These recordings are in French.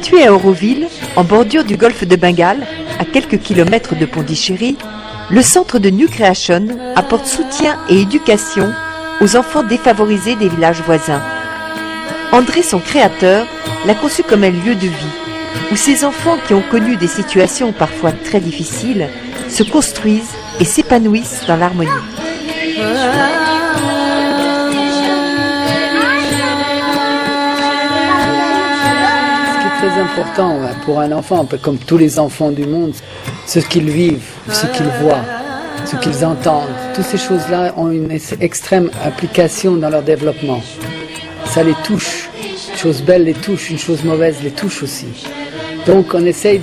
Situé à Auroville, en bordure du golfe de Bengale, à quelques kilomètres de Pondichéry, le centre de New Creation apporte soutien et éducation aux enfants défavorisés des villages voisins. André, son créateur, l'a conçu comme un lieu de vie, où ces enfants qui ont connu des situations parfois très difficiles se construisent et s'épanouissent dans l'harmonie. Très important pour un enfant, un peu comme tous les enfants du monde, ce qu'ils vivent, ce qu'ils voient, ce qu'ils entendent. Toutes ces choses-là ont une extrême application dans leur développement. Ça les touche. Une chose belle les touche, une chose mauvaise les touche aussi. Donc on essaye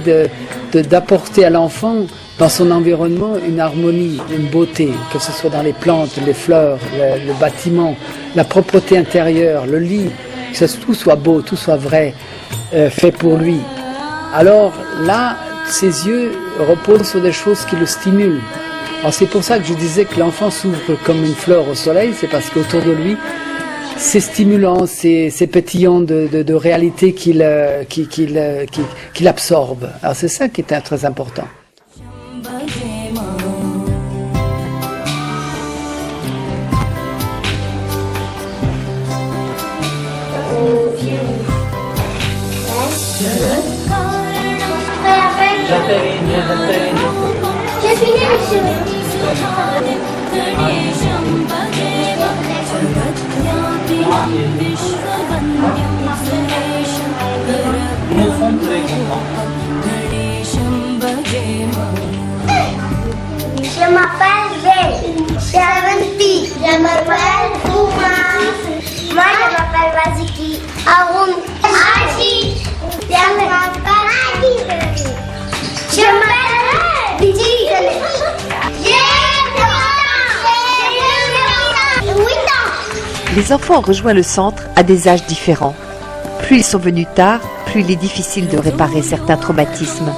d'apporter à l'enfant dans son environnement une harmonie, une beauté, que ce soit dans les plantes, les fleurs, le bâtiment, la propreté intérieure, le lit, que tout soit beau, tout soit vrai. Fait pour lui. Alors là, ses yeux reposent sur des choses qui le stimulent. Alors c'est pour ça que je disais que l'enfant s'ouvre comme une fleur au soleil, c'est parce qu'autour de lui, c'est stimulant, c'est pétillant de réalité qu'il absorbe. Alors c'est ça qui est très important. J'ai fini monsieur. Je m'appelle Belle, j'ai 20 filles. Je m'appelle Ouma. Moi je m'appelle Maziki. Aroun. Aji. Je m'appelle Adi. Je m'appelle Bidi. J'ai 8 ans. Les enfants ont rejoint le centre à des âges différents. Plus ils sont venus tard, plus il est difficile de réparer certains traumatismes.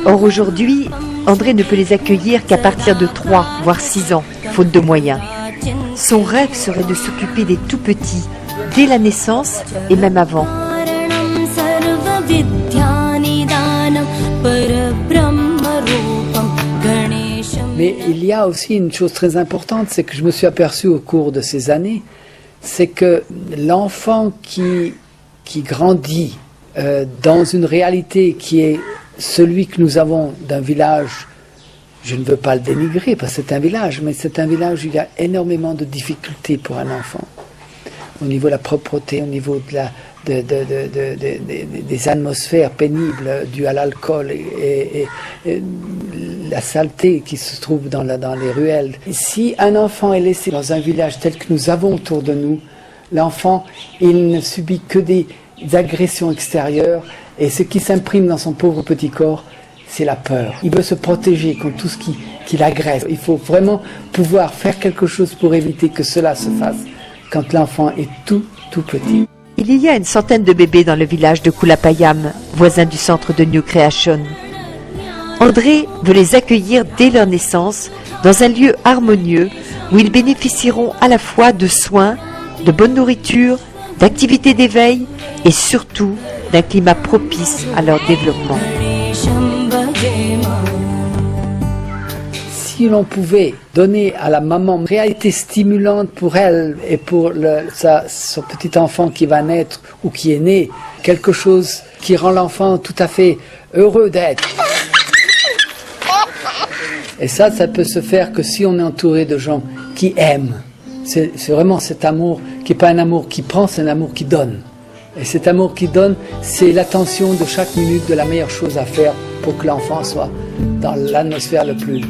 Or aujourd'hui, André ne peut les accueillir qu'à partir de 3, voire 6 ans, faute de moyens. Son rêve serait de s'occuper des tout-petits, dès la naissance et même avant. Mais il y a aussi une chose très importante, c'est que je me suis aperçu au cours de ces années, c'est que l'enfant qui grandit dans une réalité qui est celui que nous avons d'un village, je ne veux pas le dénigrer parce que c'est un village, mais c'est un village où il y a énormément de difficultés pour un enfant. Au niveau de la propreté, au niveau de des atmosphères pénibles dues à l'alcool et la saleté qui se trouve dans les ruelles. Si un enfant est laissé dans un village tel que nous avons autour de nous, l'enfant, il ne subit que des agressions extérieures et ce qui s'imprime dans son pauvre petit corps, c'est la peur. Il veut se protéger contre tout ce qui l'agresse. Il faut vraiment pouvoir faire quelque chose pour éviter que cela se fasse quand l'enfant est tout petit. Il y a une centaine de bébés dans le village de Kulapayam, voisin du centre de New Creation. André veut les accueillir dès leur naissance dans un lieu harmonieux où ils bénéficieront à la fois de soins, de bonne nourriture, d'activités d'éveil et surtout d'un climat propice à leur développement. Si l'on pouvait donner à la maman une réalité stimulante pour elle et pour son petit enfant qui va naître ou qui est né, quelque chose qui rend l'enfant tout à fait heureux d'être. Et ça peut se faire que si on est entouré de gens qui aiment. C'est vraiment cet amour qui n'est pas un amour qui prend, c'est un amour qui donne. Et cet amour qui donne, c'est l'attention de chaque minute de la meilleure chose à faire pour que l'enfant soit dans l'atmosphère le plus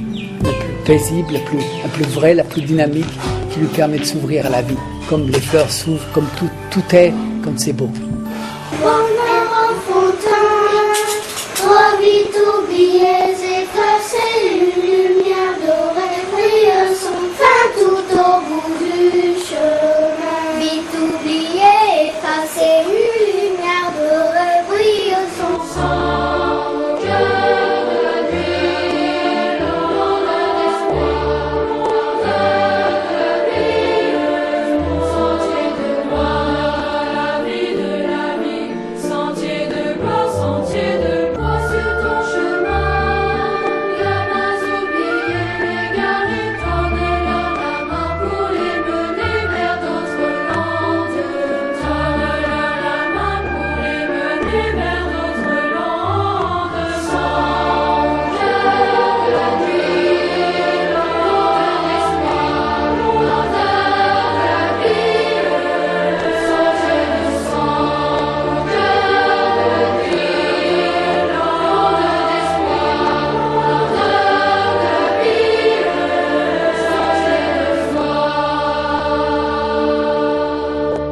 paisible, la plus vraie, la plus dynamique, qui lui permet de s'ouvrir à la vie, comme les fleurs s'ouvrent, comme tout est, comme c'est beau. Vite oublier, effacer.